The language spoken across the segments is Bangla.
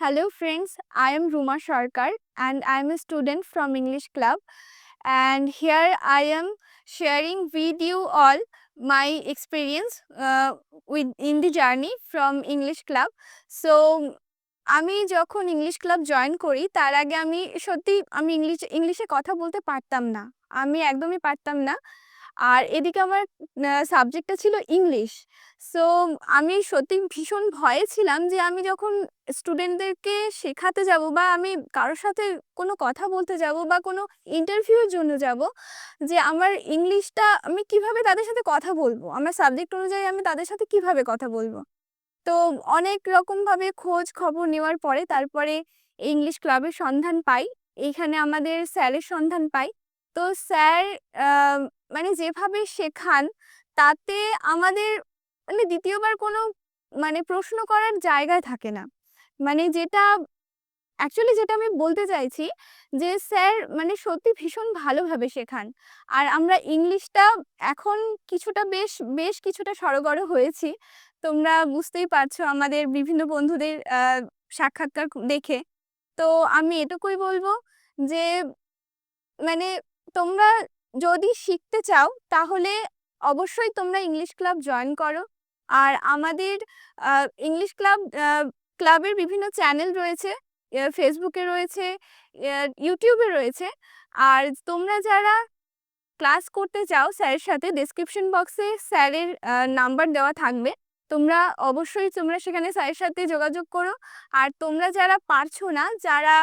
Hello friends, I am Ruma Sarkar and I am a student from English Club, and here I am sharing with you all my experience with in the journey from English Club. So আমি যখন ইংলিশ ক্লাব জয়েন করি তার আগে আমি ইংলিশে কথা বলতে পারতাম না। আমি একদমই পারতাম না। আর এদিকে আমার সাবজেক্টটা ছিল ইংলিশ। সো আমি সত্যি ভীষণ ভয়ে ছিলাম যে আমি যখন স্টুডেন্টদেরকে শেখাতে যাব বা আমি কারোর সাথে কোনো কথা বলতে যাব বা কোনো ইন্টারভিউয়ের জন্য যাব, যে আমার ইংলিশটা আমি কিভাবে তাদের সাথে কথা বলবো? আমার সাবজেক্ট অনুযায়ী আমি তাদের সাথে কিভাবে কথা বলবো? তো অনেক রকমভাবে খোঁজ খবর নেওয়ার পরে তারপরে ইংলিশ ক্লাবের সন্ধান পাই। এইখানে আমাদের স্যারের সন্ধান পাই। তো স্যার আ মানে যেভাবে শেখান তাতে আমাদের মানে ২য় বার কোনো প্রশ্ন করার জায়গা থাকে না। মানে যেটা আমি বলতে চাইছি যে স্যার সত্যি ভীষণ ভালোভাবে শেখান। আর আমরা ইংলিশটা এখন বেশ কিছুটা সড়গড় হয়েছি। তোমরা বুঝতেই পারছো আমাদের বিভিন্ন বন্ধুদের সাক্ষাৎকার দেখে। তো আমি এটুকুই বলব যে মানে তোমরা যদি শিখতে চাও তাহলে অবশ্যই তোমরা ইংলিশ ক্লাব জয়েন করো। আর আমাদের আ ইংলিশ ক্লাবের বিভিন্ন চ্যানেল রয়েছে। Facebook এ রয়েছে, YouTube এ রয়েছে। আর তোমরা যারা ক্লাস করতে চাও স্যারের সাথে, ডেসক্রিপশন বক্সে স্যারের নাম্বার দেওয়া থাকবে। তোমরা সেখানে স্যারের সাথে যোগাযোগ করো। আর তোমরা যারা পারছো না, যারা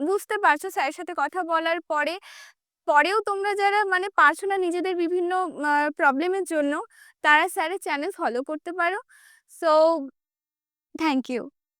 বুঝতে পারছো স্যারের সাথে কথা বলার পরেও তোমরা যারা পারছো না নিজেদের বিভিন্ন প্রবলেমের জন্য, তারা স্যারের চ্যানেল ফলো করতে পারো। So thank you.